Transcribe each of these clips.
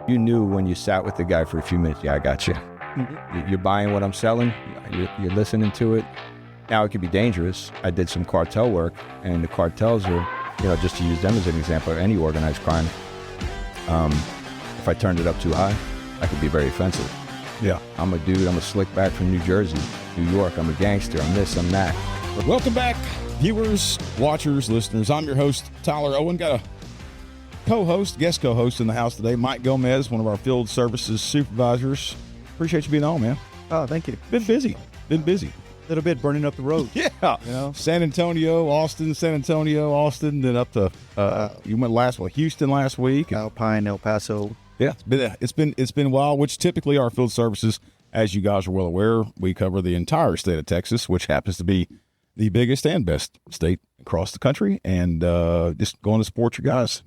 You knew when you sat with the guy for a few minutes, yeah, I got you. You're buying what I'm selling. You're listening to it. Now, it can be dangerous. I did some cartel work, and the cartels are, just to use them as an example, of any organized crime, if I turned it up too high, I could be very offensive. Yeah. I'm a dude. I'm a slick back from New Jersey, New York. I'm a gangster. I'm this, I'm that. Welcome back, viewers, watchers, listeners. I'm your host, Tyler Owen. Got a guest co-host in the house today, Mike Gomez, one of our field services supervisors. Appreciate you being on, man. Oh, thank you. Been busy. A little bit burning up the road. Yeah. San Antonio, Austin, then up to, you went Houston last week. Alpine, El Paso. Yeah, it's been a while, which typically our field services, as you guys are well aware, we cover the entire state of Texas, which happens to be the biggest and best state across the country, and just going to support you guys.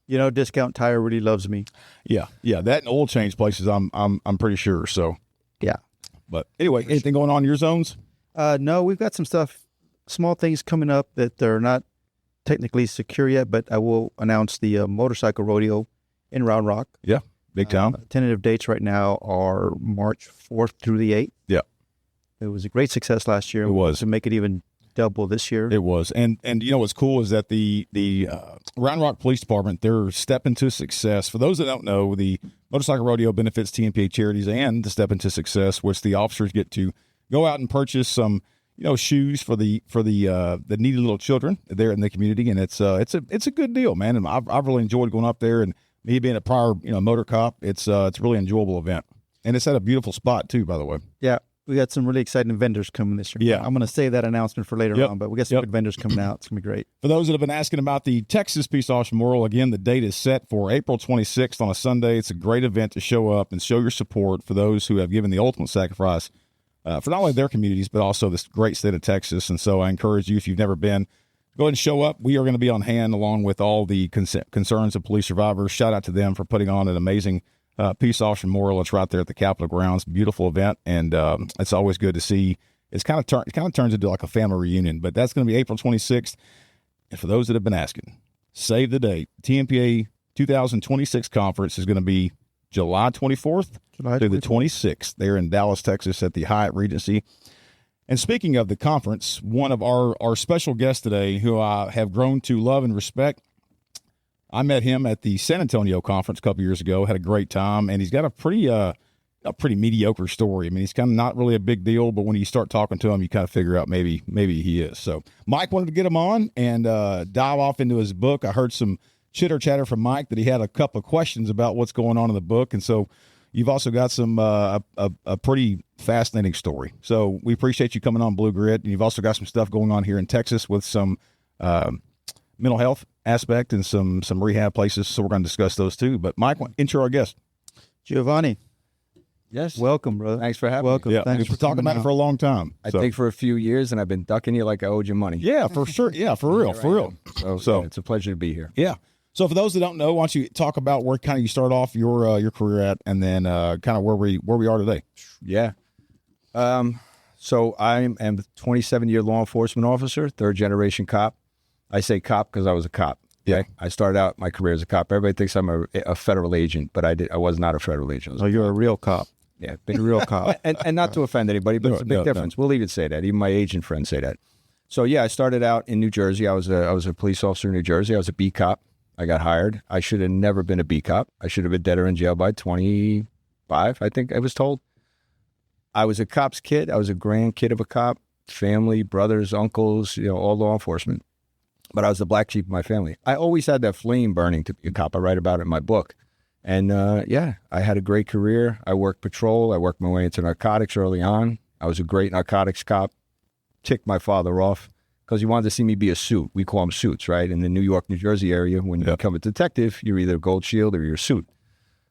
Discount Tire really loves me. Yeah, that and oil change places, I'm pretty sure. So yeah, but anyway, anything going on in your zones? No, we've got some stuff, small things coming up that they're not technically secure yet, but I will announce the motorcycle rodeo in Round Rock. Yeah, big time. Tentative dates right now are March 4th through the 8th. Yeah, it was a great success last year. It was to make it even double this year. It was, and what's cool is that the Round Rock Police Department, they're stepping to success. For those that don't know, the motorcycle rodeo benefits Tmpa charities and the Step into Success, which the officers get to go out and purchase some shoes for the needy little children there in the community, and it's a good deal, man. And I've really enjoyed going up there, and me being a prior motor cop, it's a really enjoyable event, and it's at a beautiful spot too, by the way. Yeah. We got some really exciting vendors coming this year. Yeah. I'm going to save that announcement for later on, but we got some good vendors coming out. It's going to be great. For those that have been asking about the Texas Peace Officer Memorial, again, the date is set for April 26th on a Sunday. It's a great event to show up and show your support for those who have given the ultimate sacrifice for not only their communities, but also this great state of Texas. And so I encourage you, if you've never been, go ahead and show up. We are going to be on hand along with all the concerns of police survivors. Shout out to them for putting on an amazing Peace Officer Memorial. It's right there at the Capitol grounds. Beautiful event, and it's always good to see. It kind of turns into like a family reunion, but that's going to be April 26th. And for those that have been asking, save the date. Tmpa 2026 conference is going to be July 24th through the 26th there in Dallas, Texas at the Hyatt Regency. And speaking of the conference, one of our special guests today, who I have grown to love and respect, I met him at the San Antonio conference a couple years ago, had a great time, and he's got a pretty mediocre story. I mean, he's kind of not really a big deal, but when you start talking to him, you kind of figure out maybe he is. So Mike wanted to get him on and dive off into his book. I heard some chitter chatter from Mike that he had a couple of questions about what's going on in the book, and so you've also got some a pretty fascinating story. So we appreciate you coming on Blue Grit, and you've also got some stuff going on here in Texas with some mental health aspect and some rehab places, so we're going to discuss those too. But Mike, intro our guest. Giovanni. Yes. Welcome, brother. Thanks for having Welcome. me. Yeah, thanks for talking about it for a long time. I think for a few years, and I've been ducking you like I owed you money. Yeah, for sure. Yeah, for real. So it's a pleasure to be here. Yeah. So for those that don't know, why don't you talk about where kind of you start off your career at, and then kind of where we are today. Yeah. So I am a 27-year law enforcement officer, third generation cop. I say cop because I was a cop. Yeah. I started out my career as a cop. Everybody thinks I'm a federal agent, but I was not a federal agent. Oh, you're a real cop. Yeah, a real cop. and not to offend anybody, but it's a big difference. We'll even say that. Even my agent friends say that. So yeah, I started out in New Jersey. I was a police officer in New Jersey. I was a B cop. I got hired. I should have never been a B cop. I should have been dead or in jail by 25, I think I was told. I was a cop's kid. I was a grandkid of a cop, family, brothers, uncles, all law enforcement. But I was the black sheep of my family. I always had that flame burning to be a cop. I write about it in my book. And I had a great career. I worked patrol. I worked my way into narcotics early on. I was a great narcotics cop. Ticked my father off because he wanted to see me be a suit. We call them suits, right? In the New York, New Jersey area, when you become a detective, you're either a gold shield or you're a suit.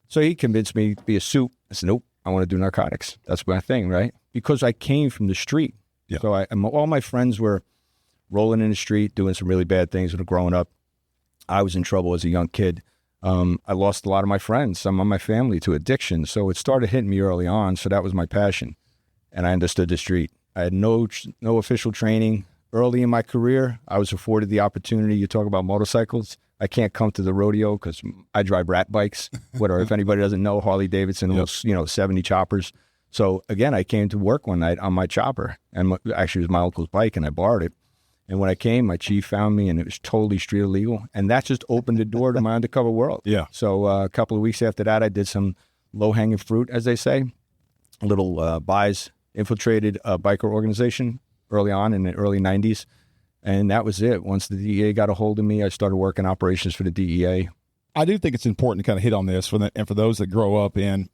So he convinced me to be a suit. I said, nope, I want to do narcotics. That's my thing, right? Because I came from the street. Yeah. So all my friends were rolling in the street, doing some really bad things when I was growing up. I was in trouble as a young kid. I lost a lot of my friends, some of my family to addiction. So it started hitting me early on. So that was my passion. And I understood the street. I had no official training. Early in my career, I was afforded the opportunity. You talk about motorcycles. I can't come to the rodeo because I drive rat bikes. Whatever. If anybody doesn't know, Harley Davidson, was, 70 choppers. So again, I came to work one night on my chopper, and actually it was my uncle's bike, and I borrowed it. And when I came, my chief found me, and it was totally street illegal. And that just opened the door to my undercover world. Yeah. So a couple of weeks after that, I did some low-hanging fruit, as they say. A little buys, infiltrated a biker organization early on in the early 90s. And that was it. Once the DEA got a hold of me, I started working operations for the DEA. I do think it's important to kind of hit on this and for those that grow up in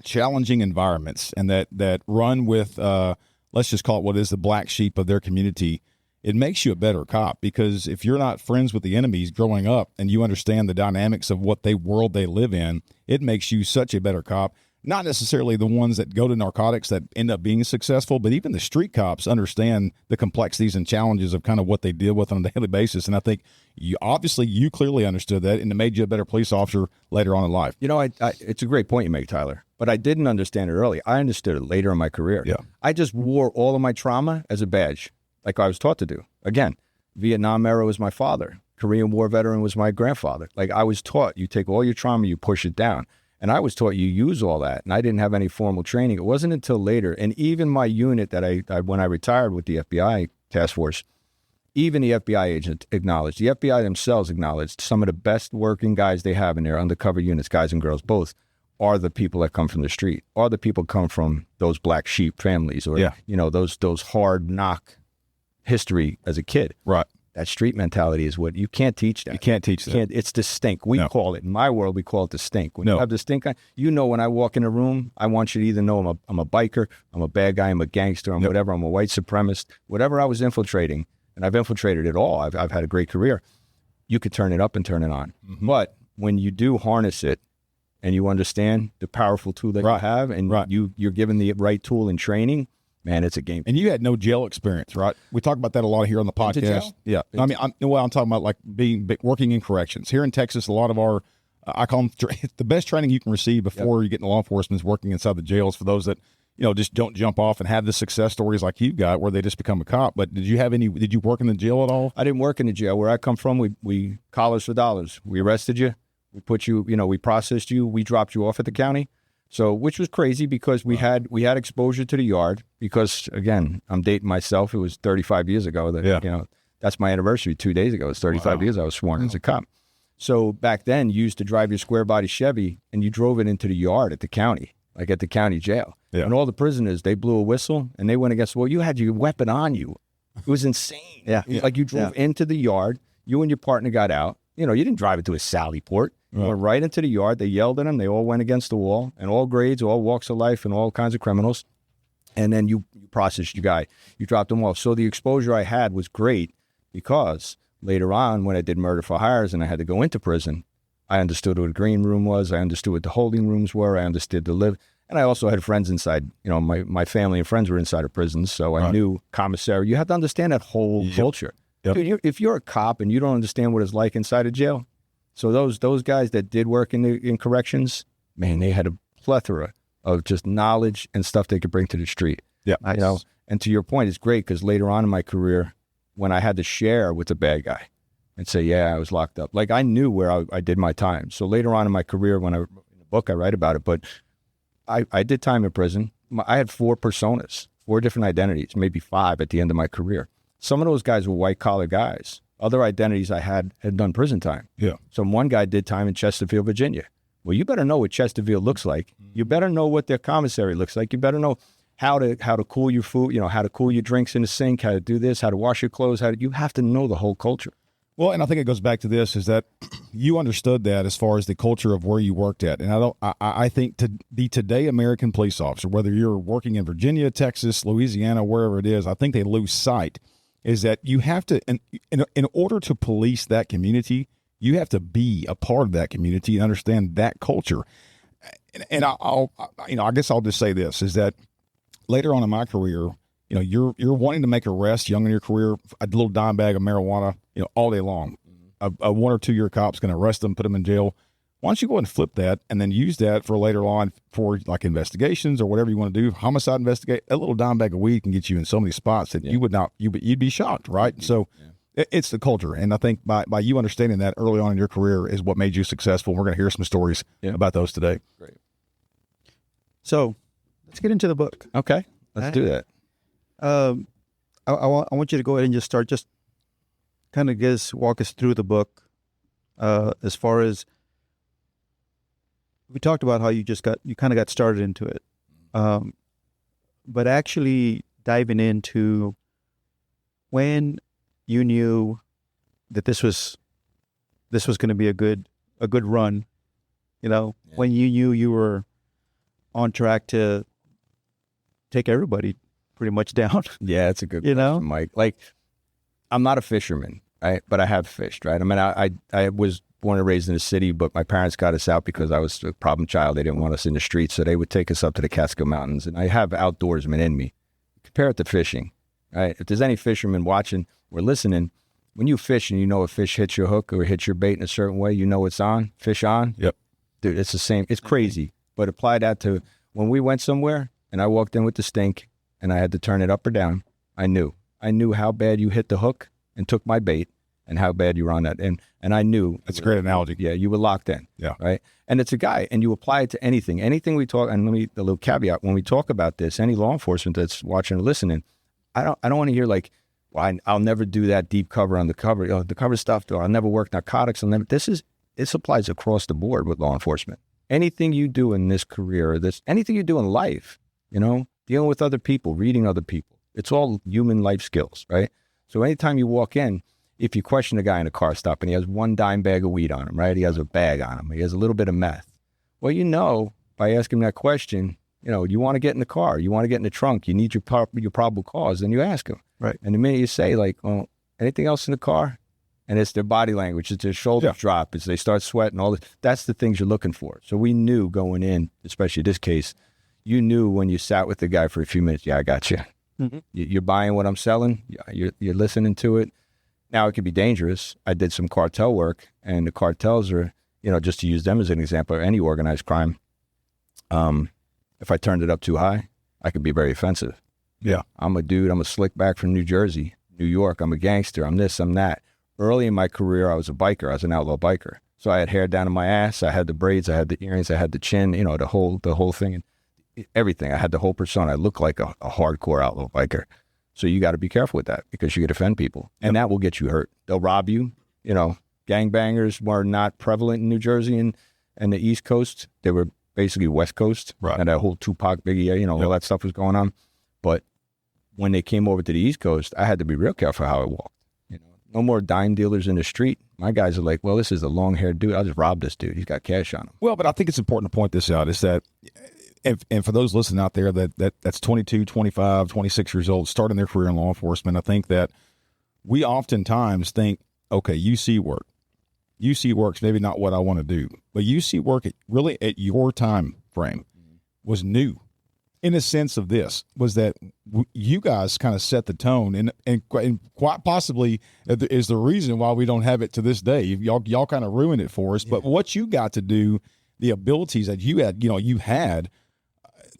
challenging environments and that run with, let's just call it what is the black sheep of their community. It makes you a better cop, because if you're not friends with the enemies growing up and you understand the dynamics of what world they live in, it makes you such a better cop. Not necessarily the ones that go to narcotics that end up being successful, but even the street cops understand the complexities and challenges of kind of what they deal with on a daily basis. And I think you clearly understood that, and it made you a better police officer later on in life. It's a great point you make, Tyler, but I didn't understand it early. I understood it later in my career. Yeah. I just wore all of my trauma as a badge, like I was taught to do. Again, Vietnam era was my father. Korean War veteran was my grandfather. Like, I was taught, you take all your trauma, you push it down. And I was taught you use all that, and I didn't have any formal training. It wasn't until later, and even my unit that I when I retired with the FBI task force, even the FBI agent acknowledged, the FBI themselves acknowledged, some of the best working guys they have in their undercover units, guys and girls both, are the people that come from the street, are the people come from those black sheep families, or those hard knock history as a kid. Right. That street mentality is what you can't teach that. You can't teach that. It's the stink. We call it, in my world, we call it the stink. When you have the stink, when I walk in a room, I want you to either know I'm a biker, I'm a bad guy, I'm a gangster, I'm whatever, I'm a white supremacist, whatever I was infiltrating, and I've infiltrated it all. I've had a great career. You could turn it up and turn it on. Mm-hmm. But when you do harness it and you understand the powerful tool that you have, and you're given the right tool in training, man, it's a game. And you had no jail experience, right? We talk about that a lot here on the podcast. Yeah. I'm talking about like working in corrections. Here in Texas, a lot of our, I call them the best training you can receive before you get into law enforcement is working inside the jails, for those that, just don't jump off and have the success stories like you got where they just become a cop. But did you work in the jail at all? I didn't work in the jail. Where I come from, we collars for dollars. We arrested you. We put you, we processed you. We dropped you off at the county. So, which was crazy because we had exposure to the yard, because, again, I'm dating myself. It was 35 years ago that, that's my anniversary 2 days ago. It's 35 years I was sworn as a cop. So back then you used to drive your square body Chevy and you drove it into the yard at the county, like at the county jail. Yeah. And all the prisoners, they blew a whistle and they went against, well, you had your weapon on you. It was insane. Like you drove into the yard, you and your partner got out. You didn't drive it to a Sally port. Went right into the yard. They yelled at him. They all went against the wall, and all grades, all walks of life, and all kinds of criminals. And then you processed your guy. You dropped him off. So the exposure I had was great, because later on, when I did murder for hires and I had to go into prison, I understood what a green room was. I understood what the holding rooms were. I understood the live. And I also had friends inside. My family and friends were inside of prisons, so I knew commissary. You have to understand that whole culture. Yep. Dude, if you're a cop and you don't understand what it's like inside a jail, so those guys that did work in corrections, man, they had a plethora of just knowledge and stuff they could bring to the street. Yeah, nice. And to your point, it's great because later on in my career, when I had to share with the bad guy and say, I was locked up, like I knew where I did my time. So later on in my career, in the book I write about it, but I did time in prison. I had 4 personas, 4 different identities, maybe 5 at the end of my career. Some of those guys were white collar guys. Other identities I had done prison time. Yeah. So one guy did time in Chesterfield, Virginia. Well, you better know what Chesterfield looks like. You better know what their commissary looks like. You better know how to cool your food, how to cool your drinks in the sink, how to do this, how to wash your clothes, you have to know the whole culture. Well, and I think it goes back to this, is that you understood that as far as the culture of where you worked at. And I think to the today American police officer, whether you're working in Virginia, Texas, Louisiana, wherever it is, I think they lose sight is that you have to, in order to police that community, you have to be a part of that community and understand that culture. And I guess I'll just say this, is that later on in my career, you're wanting to make arrests young in your career, a little dime bag of marijuana, all day long. A 1 or 2 year cop's going to arrest them, put them in jail. Why don't you go ahead and flip that and then use that for later on for like investigations or whatever you want to do, homicide investigate. A little dime bag of weed can get you in so many spots that you'd be shocked, right? So It's the culture. And I think by you understanding that early on in your career is what made you successful. We're going to hear some stories about those today. Great. So let's get into the book. Okay. Let's do that. I want you to go ahead and just start, just kind of walk us through the book. As far as we talked about how you kind of got started into it. But actually diving into when you knew that this was going to be a good run, when you knew you were on track to take everybody pretty much down. Yeah, it's a good question, Mike. Like, I'm not a fisherman, right? But I have fished, right? I mean, I was born and raised in the city, but my parents got us out because I was a problem child. They didn't want us in the streets, so they would take us up to the Catskill Mountains. And I have outdoorsman in me. Compare it to fishing, right? If there's any fishermen watching or listening, when you fish and you know a fish hits your hook or hits your bait in a certain way, you know it's on, fish on. Yep. Dude, it's the same. It's crazy. But apply that to when we went somewhere and I walked in with the stink and I had to turn it up or down. I knew how bad you hit the hook and took my bait and how bad you were on that. And I knew. That's a great analogy. Yeah, you were locked in. Yeah. Right? And it's a guy, and you apply it to anything. Anything we talk, and a little caveat, when we talk about this, any law enforcement that's watching or listening, I don't want to hear like, well, I'll never do that deep cover on the cover. The cover stuff, I'll never work narcotics. This applies across the board with law enforcement. Anything you do in this career, anything you do in life, dealing with other people, reading other people, it's all human life skills, right? So anytime you walk in, if you question a guy in a car stop and he has one dime bag of weed on him, right? He has a bag on him. He has a little bit of meth. Well, by asking that question, you want to get in the car, you want to get in the trunk, you need your probable cause, then you ask him. Right. And the minute you say like, well, anything else in the car? And it's their body language, it's their shoulders drop, it's they start sweating, all this. That's the things you're looking for. So we knew going in, especially this case, you knew when you sat with the guy for a few minutes, yeah, I got you. Mm-hmm. You're buying what I'm selling. You're listening to it. Now, it can be dangerous. I did some cartel work, and the cartels are, just to use them as an example, or any organized crime, if I turned it up too high, I could be very offensive. Yeah. I'm a dude. I'm a slick back from New Jersey, New York. I'm a gangster. I'm this, I'm that. Early in my career, I was a biker. I was an outlaw biker. So I had hair down in my ass. I had the braids. I had the earrings. I had the chin, the whole thing, and everything. I had the whole persona. I looked like a hardcore outlaw biker. So you got to be careful with that because you could offend people, and that will get you hurt. They'll rob you. Gangbangers were not prevalent in New Jersey and the East Coast. They were basically West Coast, right? And that whole Tupac, Biggie, all that stuff was going on. But when they came over to the East Coast, I had to be real careful how I walked. No more dime dealers in the street. My guys are like, well, this is a long-haired dude. I'll just rob this dude. He's got cash on him. Well, but I think it's important to point this out is that, and for those listening out there that's 22, 25, 26 years old, starting their career in law enforcement, I think that we oftentimes think, okay, UC work. UC work's maybe not what I want to do, but UC work at your time frame was new. In a sense of this, was that you guys kind of set the tone and quite possibly is the reason why we don't have it to this day. Y'all kind of ruined it for us. Yeah. But what you got to do, the abilities that you had,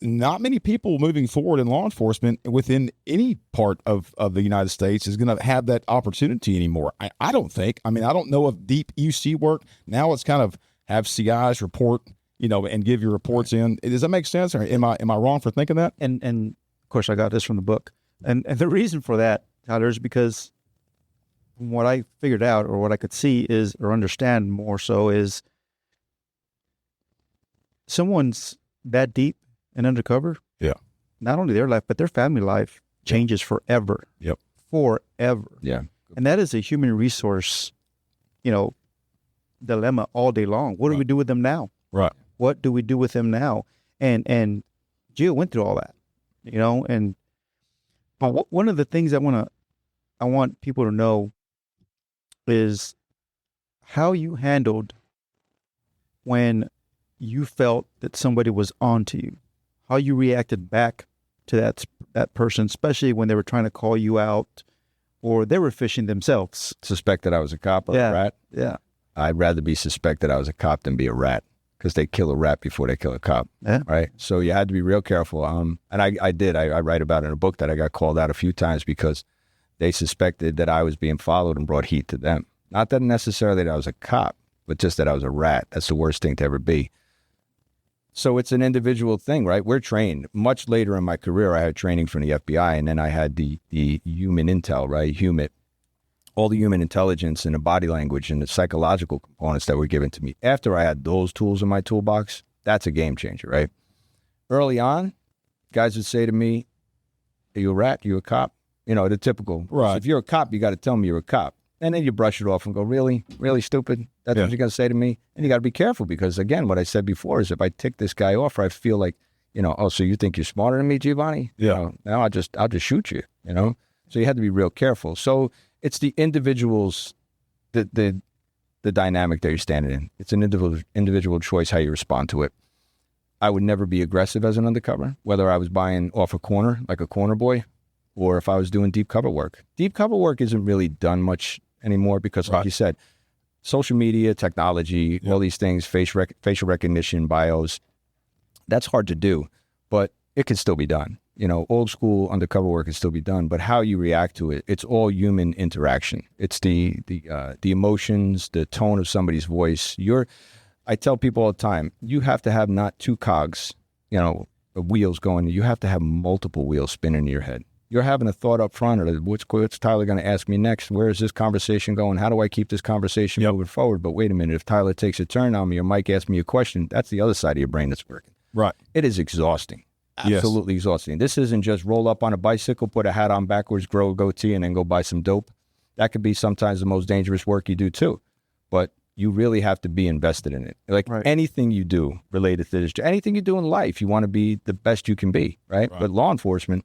not many people moving forward in law enforcement within any part of the United States is going to have that opportunity anymore. I don't think. I mean, I don't know of deep UC work. Now it's kind of have CIs report, and give your reports in. Does that make sense? Or am I wrong for thinking that? And of course, I got this from the book. And the reason for that, Tyler, is because from what I figured out or what I could see or understand more so is someone's that deep and undercover. Yeah. Not only their life, but their family life changes forever. Yep. Forever. Yeah. And that is a human resource, dilemma all day long. What do we do with them now? Right. What do we do with them now? And Gio went through all that, but one of the things I want people to know is how you handled when you felt that somebody was on to you, how you reacted back to that person, especially when they were trying to call you out or they were fishing themselves. Suspected I was a cop or a rat? Yeah. I'd rather be suspected I was a cop than be a rat. Because they kill a rat before they kill a cop, right? So you had to be real careful. And I did. I write about it in a book that I got called out a few times because they suspected that I was being followed and brought heat to them. Not that necessarily that I was a cop, but just that I was a rat. That's the worst thing to ever be. So it's an individual thing, right? We're trained. Much later in my career, I had training from the FBI, and then I had the human intel, right? All the human intelligence and the body language and the psychological components that were given to me. After I had those tools in my toolbox, that's a game changer, right? Early on, guys would say to me, are you a rat? Are you a cop? You know, the typical. Right. So if you're a cop, you got to tell me you're a cop. And then you brush it off and go, really? Really stupid? That's what you're going to say to me? And you got to be careful because, again, what I said before is if I tick this guy off or I feel like, you know, oh, so you think you're smarter than me, Giovanni? Yeah. You know, now I'll just shoot you, you know? So you had to be real careful. So it's the individual's, the dynamic that you're standing in. It's an individual choice how you respond to it. I would never be aggressive as an undercover, whether I was buying off a corner, like a corner boy, or if I was doing deep cover work. Deep cover work isn't really done much anymore because, like you said, social media, technology, all these things, facial recognition, bios, that's hard to do, but it can still be done. You know, old school undercover work can still be done, but how you react to it, it's all human interaction. It's the emotions, the tone of somebody's voice. I tell people all the time, you have to have not two cogs, you know, wheels going. You have to have multiple wheels spinning in your head. You're having a thought up front, or what's Tyler going to ask me next? Where is this conversation going? How do I keep this conversation moving forward? But wait a minute, if Tyler takes a turn on me or Mike asks me a question, that's the other side of your brain that's working. Right. It is exhausting. Absolutely exhausting. This isn't just roll up on a bicycle, put a hat on backwards, grow a goatee, and then go buy some dope. That could be sometimes the most dangerous work you do too. But you really have to be invested in it. Like anything you do related to this, anything you do in life, you want to be the best you can be, right? But law enforcement,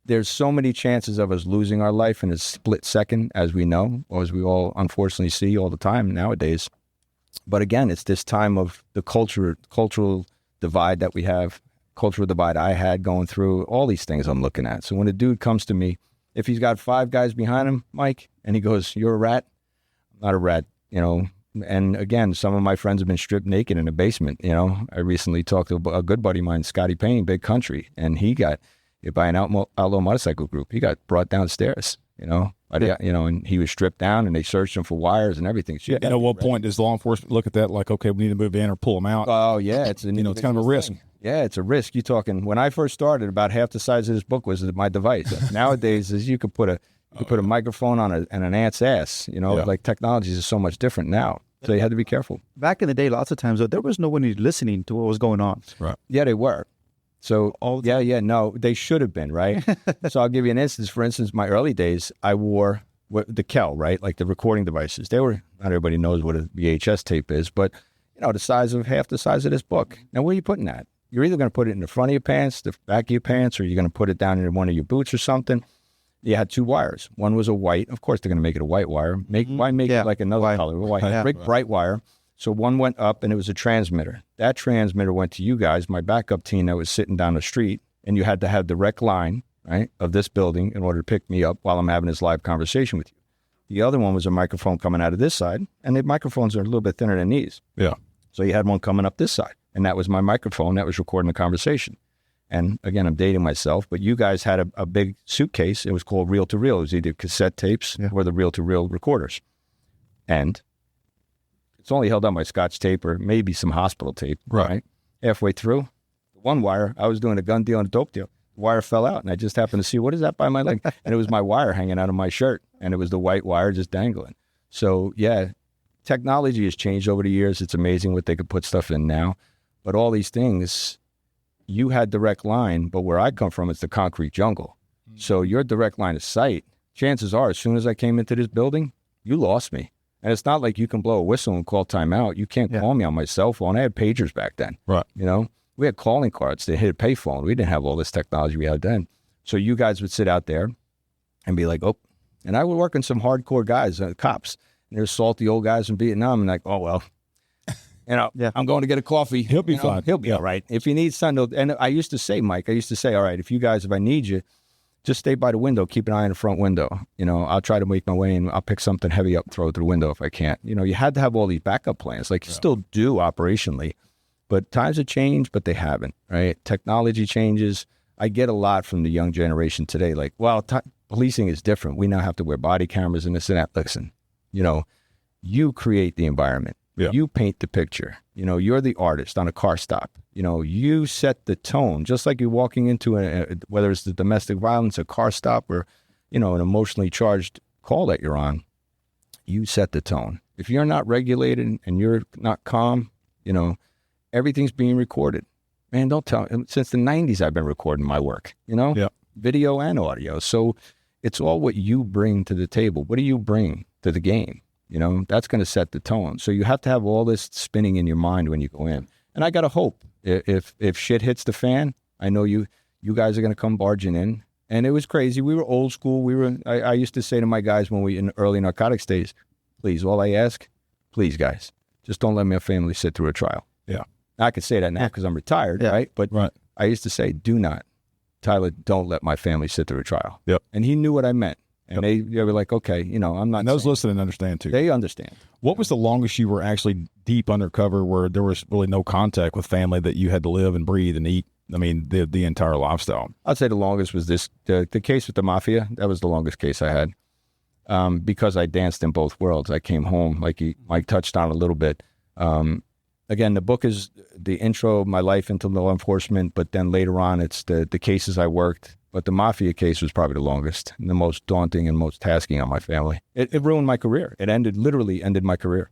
there's so many chances of us losing our life in a split second, as we know, or as we all unfortunately see all the time nowadays. But again, it's this time of the cultural divide that we have, cultural divide I had going through, all these things I'm looking at. So when a dude comes to me, if he's got 5 guys behind him, Mike, and he goes, you're a rat? I'm not a rat, you know. And again, some of my friends have been stripped naked in a basement, you know. I recently talked to a good buddy of mine, Scotty Payne, Big Country, and he got by an outlaw motorcycle group. He got brought downstairs, you know, and he was stripped down and they searched him for wires and everything. So at what point does law enforcement look at that like, okay, we need to move in or pull them out? Oh, yeah. It's it's kind of a risk. Yeah, it's a risk. You're talking, when I first started, about half the size of this book was my device. Nowadays, you could put a microphone on an ant's ass, you know, like technology is so much different now. So you had to be careful. Back in the day, lots of times, though, there was no one listening to what was going on. Right. Yeah, they were. So, no, they should have been, right? So I'll give you an instance. For instance, my early days, I wore the Kel, right? Like the recording devices. They were, not everybody knows what a VHS tape is, but, you know, half the size of this book. Now, where are you putting that? You're either going to put it in the front of your pants, the back of your pants, or you're going to put it down in one of your boots or something. You had 2 wires. One was a white. Of course, they're going to make it a white wire. Why make it like another color? White, bright wire. So one went up and it was a transmitter. That transmitter went to you guys, my backup team that was sitting down the street, and you had to have direct line, right, of this building in order to pick me up while I'm having this live conversation with you. The other one was a microphone coming out of this side, and the microphones are a little bit thinner than these. Yeah. So you had one coming up this side, and that was my microphone that was recording the conversation. And again, I'm dating myself, but you guys had a big suitcase. It was called reel-to-reel. It was either cassette tapes or the reel-to-reel recorders. And it's only held on by Scotch tape or maybe some hospital tape. Right. Halfway through, one wire, I was doing a gun deal and a dope deal. The wire fell out, and I just happened to see, what is that by my leg? And it was my wire hanging out of my shirt, and it was the white wire just dangling. So, yeah, technology has changed over the years. It's amazing what they could put stuff in now. But all these things, you had direct line, but where I come from, it's the concrete jungle. So your direct line of sight, chances are, as soon as I came into this building, you lost me. And it's not like you can blow a whistle and call timeout. You can't call me on my cell phone. I had pagers back then. Right. You know, we had calling cards that hit a payphone. We didn't have all this technology we had then. So you guys would sit out there and be like, oh, and I would work with some hardcore guys, cops. And they're salty old guys from Vietnam. And like, oh, well, you know, I'm going to get a coffee. He'll be fine. He'll be all right. If he needs something, and I used to say, Mike, all right, if I need you, just stay by the window, keep an eye on the front window. You know, I'll try to make my way and I'll pick something heavy up, throw it through the window if I can't. You know, you had to have all these backup plans. Like you still do operationally, but times have changed, but they haven't, right? Technology changes. I get a lot from the young generation today. Like, well, policing is different. We now have to wear body cameras and this and that. Listen, you create the environment. Yeah. You paint the picture. You're the artist on a car stop. You set the tone, just like you're walking into whether it's the domestic violence, a car stop, or, an emotionally charged call that you're on. You set the tone. If you're not regulated and you're not calm, everything's being recorded. Man, don't tell me. Since the 90s, I've been recording my work, Yeah. video and audio. So it's all what you bring to the table. What do you bring to the game? That's going to set the tone. So you have to have all this spinning in your mind when you go in. And I got to hope if shit hits the fan, I know you guys are going to come barging in. And it was crazy. We were old school. I used to say to my guys when we in early narcotics days, please, all I ask, please, guys, just don't let my family sit through a trial. Yeah. I could say that now because I'm retired, right? But I used to say, do not, Tyler, don't let my family sit through a trial. Yep. And he knew what I meant. And they were like, okay, I'm not. And those listening understand too. They understand. What was the longest you were actually deep undercover where there was really no contact with family that you had to live and breathe and eat? I mean, the entire lifestyle. I'd say the longest was the case with the Mafia. That was the longest case I had because I danced in both worlds. I came home, like Mike touched on a little bit. Again, the book is the intro of my life into law enforcement, but then later on, it's the cases I worked. But the Mafia case was probably the longest and the most daunting and most tasking on my family. It ruined my career. It literally ended my career.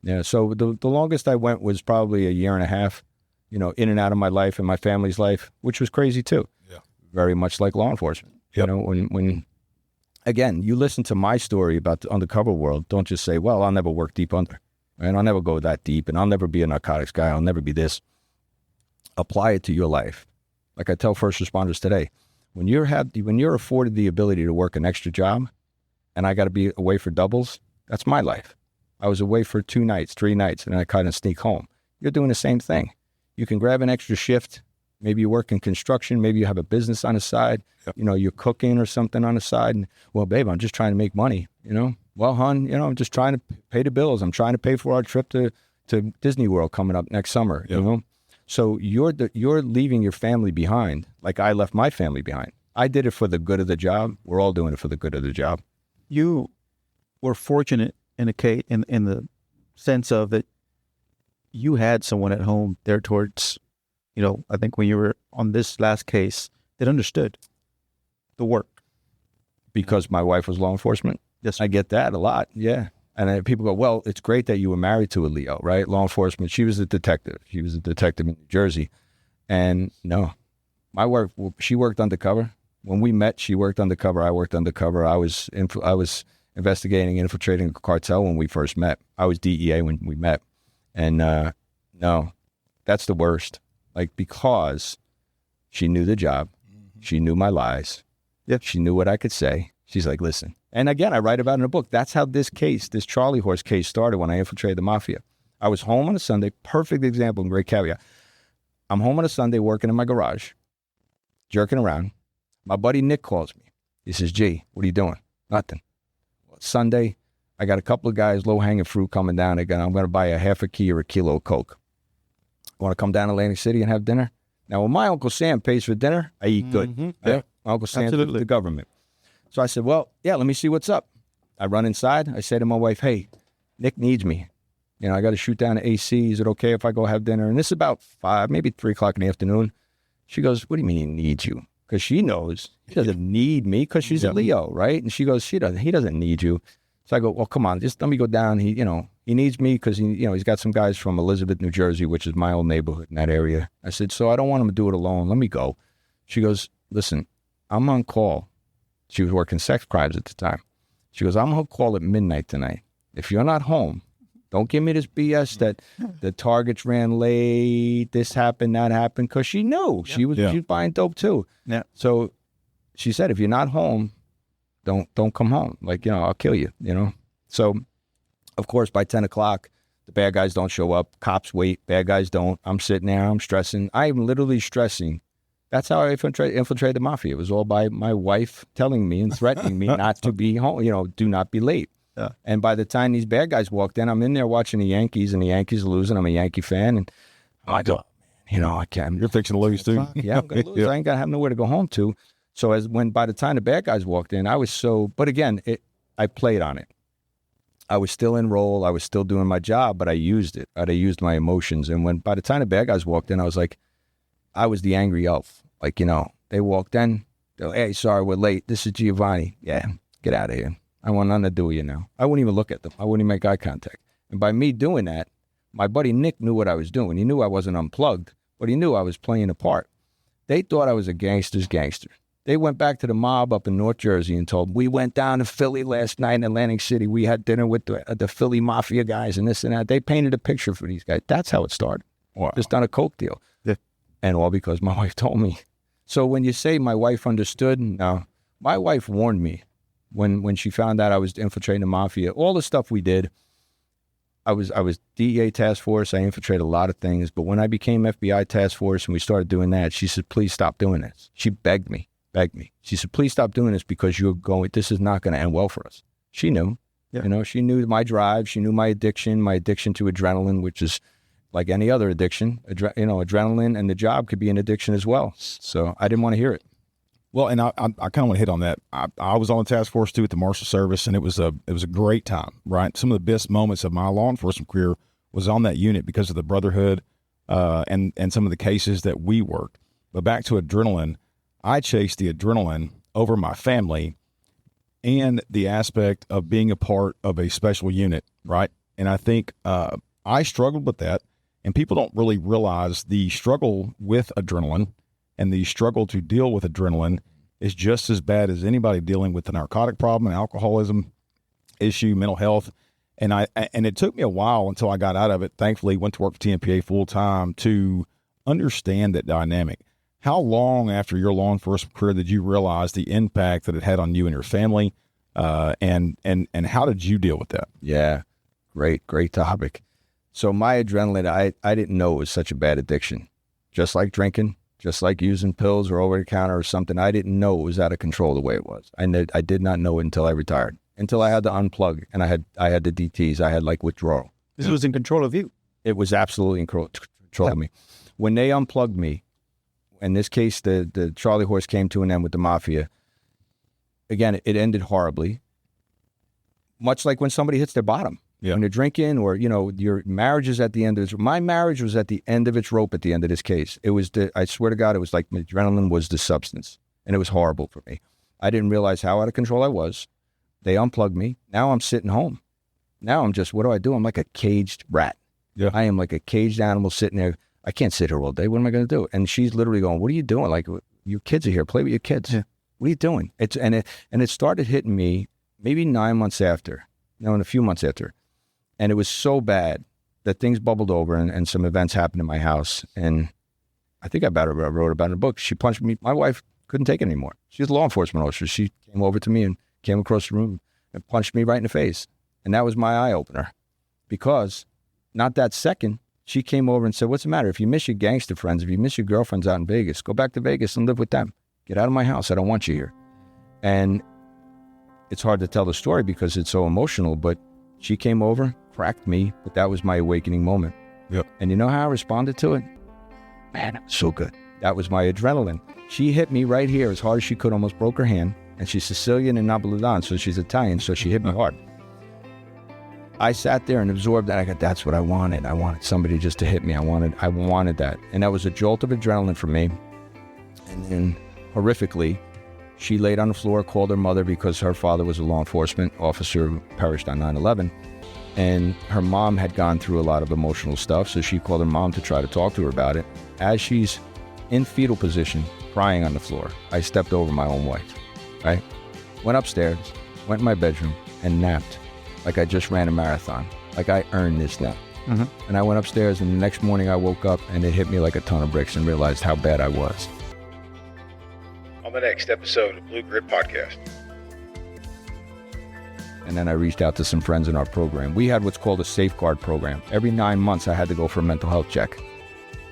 Yeah, so the longest I went was probably a year and a half, in and out of my life and my family's life, which was crazy too. Yeah. Very much like law enforcement. Yep. When again, you listen to my story about the undercover world, don't just say, well, I'll never work deep under. And I'll never go that deep, and I'll never be a narcotics guy. I'll never be this. Apply it to your life. Like I tell first responders today, when you're afforded the ability to work an extra job, and I got to be away for doubles, that's my life. I was away for 2 nights, 3 nights, and I kind of sneak home. You're doing the same thing. You can grab an extra shift. Maybe you work in construction. Maybe you have a business on the side. Yep. You're cooking or something on the side. And, well, babe, I'm just trying to make money, Well, hon, I'm just trying to pay the bills. I'm trying to pay for our trip to Disney World coming up next summer, Yep. So you're leaving your family behind, like I left my family behind. I did it for the good of the job. We're all doing it for the good of the job. You were fortunate in the sense of that you had someone at home there towards, I think when you were on this last case, that understood the work. Because my wife was law enforcement? Yes. I get that a lot, yeah. And people go, well, it's great that you were married to a Leo, right? Law enforcement. She was a detective. She was a detective in New Jersey. And no, she worked undercover. When we met, she worked undercover. I worked undercover. I was investigating, infiltrating a cartel when we first met. I was DEA when we met. And no, that's the worst. Because she knew the job. She knew my lies. Yep. She knew what I could say. She's like, listen. And again, I write about it in a book. That's how this Charlie Horse case started when I infiltrated the Mafia. I was home on a Sunday. Perfect example and great caveat. I'm home on a Sunday working in my garage, jerking around. My buddy Nick calls me. He says, G, what are you doing? Nothing. Well, Sunday, I got a couple of guys, low-hanging fruit coming down. I'm going to buy a half a key or a kilo of Coke. Want to come down to Atlantic City and have dinner? Now, when my Uncle Sam pays for dinner, I eat good. Mm-hmm. Yeah. My Uncle Sam's the government. So I said, well, yeah, let me see what's up. I run inside. I say to my wife, hey, Nick needs me. I got to shoot down the AC. Is it okay if I go have dinner? And this is about 5, maybe 3 o'clock in the afternoon. She goes, what do you mean he needs you? Because she knows he doesn't need me because she's a Leo, right? And she goes, he doesn't need you. So I go, well, come on, just let me go down. He needs me because he's got some guys from Elizabeth, New Jersey, which is my old neighborhood in that area. I said, so I don't want him to do it alone. Let me go. She goes, listen, I'm on call. She was working sex crimes at the time. She goes, I'm on call at midnight tonight. If you're not home, don't give me this BS that the targets ran late, this happened, that happened, because she knew. She was buying dope too. Yeah. So she said, if you're not home, don't come home. I'll kill you, So, of course, by 10 o'clock, the bad guys don't show up. Cops wait. Bad guys don't. I'm sitting there. I'm stressing. I am literally stressing. That's how I infiltrated the Mafia. It was all by my wife telling me and threatening me not to be home, do not be late. Yeah. And by the time these bad guys walked in, I'm in there watching the Yankees, and the Yankees are losing. I'm a Yankee fan. And I go, I can't. You're fixing to lose, too. Yeah, I'm going to lose. I ain't going to have nowhere to go home to. So by the time the bad guys walked in, but again, I played on it. I was still in role. I was still doing my job, but I used it. I used my emotions. And by the time the bad guys walked in, I was like, I was the angry elf. Like, they walked in. They're like, hey, sorry, we're late. This is Giovanni. Yeah, get out of here. I want nothing to do with you now. I wouldn't even look at them. I wouldn't even make eye contact. And by me doing that, my buddy Nick knew what I was doing. He knew I wasn't unplugged, but he knew I was playing a part. They thought I was a gangster's gangster. They went back to the mob up in North Jersey and told them, we went down to Philly last night in Atlantic City. We had dinner with the Philly Mafia guys and this and that. They painted a picture for these guys. That's how it started. Wow. Just on a coke deal. Yeah. And all because my wife told me. So when you say my wife understood, no. My wife warned me when she found out I was infiltrating the Mafia. All the stuff we did, I was DEA task force. I infiltrated a lot of things. But when I became FBI task force and we started doing that, she said, please stop doing this. She begged me. She said, please stop doing this because this is not going to end well for us. She knew, she knew my drive. She knew my addiction to adrenaline, which is like any other addiction. Adrenaline and the job could be an addiction as well. So I didn't want to hear it. Well, and I kind of want to hit on that. I was on the task force too at the Marshal Service, and it was a great time, right? Some of the best moments of my law enforcement career was on that unit because of the brotherhood and some of the cases that we worked. But back to adrenaline, I chased the adrenaline over my family and the aspect of being a part of a special unit, right? And I think I struggled with that, and people don't really realize the struggle with adrenaline and the struggle to deal with adrenaline is just as bad as anybody dealing with a narcotic problem, an alcoholism issue, mental health. And it took me a while until I got out of it. Thankfully, went to work for Tmpa full time to understand that dynamic. How long after your law enforcement career did you realize the impact that it had on you and your family? And how did you deal with that? Yeah, great topic. So my adrenaline, I didn't know it was such a bad addiction. Just like drinking, just like using pills or over the counter or something, I didn't know it was out of control the way it was. I did not know it until I retired, until I had to unplug and I had the DTs. I had like withdrawal. This was in control of you. It was absolutely in control of me. When they unplugged me, in this case, the Charlie horse came to an end with the Mafia. Again, it ended horribly, much like when somebody hits their bottom. Yeah. When you're drinking or, your marriage is at the end of its... My marriage was at the end of its rope at the end of this case. It was I swear to God, it was like adrenaline was the substance. And it was horrible for me. I didn't realize how out of control I was. They unplugged me. Now I'm sitting home. Now I'm just, what do? I'm like a caged rat. Yeah. I am like a caged animal sitting there. I can't sit here all day. What am I going to do? And she's literally going, what are you doing? Like, your kids are here. Play with your kids. Yeah. What are you doing? It started hitting me maybe 9 months after. In a few months after. And it was so bad that things bubbled over and some events happened in my house. And I think I wrote about it in a book. She punched me. My wife couldn't take it anymore. She was a law enforcement officer. She came over to me and came across the room and punched me right in the face. And that was my eye opener. Because not that second, she came over and said, what's the matter? If you miss your gangster friends, if you miss your girlfriends out in Vegas, go back to Vegas and live with them. Get out of my house. I don't want you here. And it's hard to tell the story because it's so emotional, but she came over, cracked me, but that was my awakening moment. Yep. And you know how I responded to it? Man, it was so good. That was my adrenaline. She hit me right here as hard as she could, almost broke her hand. And she's Sicilian and Napolitan, so she's Italian, so she hit me hard. I sat there and absorbed that. I go, that's what I wanted. I wanted somebody just to hit me. I wanted that. And that was a jolt of adrenaline for me. And then, horrifically, she laid on the floor, called her mother because her father was a law enforcement officer who perished on 9/11. And her mom had gone through a lot of emotional stuff, so she called her mom to try to talk to her about it. As she's in fetal position, crying on the floor, I stepped over my own wife, right? Went upstairs, went in my bedroom, and napped like I just ran a marathon, like I earned this nap. Mm-hmm. And I went upstairs, and the next morning I woke up, and it hit me like a ton of bricks and realized how bad I was. On the next episode of Blue Grit Podcast. And then I reached out to some friends in our program. We had what's called a safeguard program. Every 9 months I had to go for a mental health check.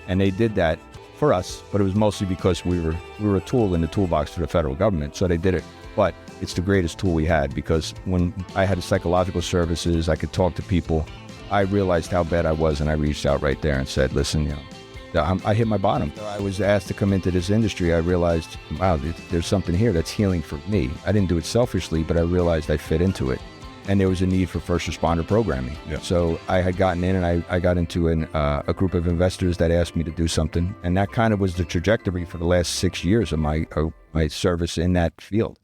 And they did that for us, but it was mostly because we were a tool in the toolbox for the federal government. So they did it. But it's the greatest tool we had because when I had psychological services, I could talk to people. I realized how bad I was, and I reached out right there and said, listen, I hit my bottom. I was asked to come into this industry. I realized, wow, there's something here that's healing for me. I didn't do it selfishly, but I realized I fit into it. And there was a need for first responder programming. Yeah. So I had gotten in, and I got into a group of investors that asked me to do something. And that kind of was the trajectory for the last 6 years of my service in that field.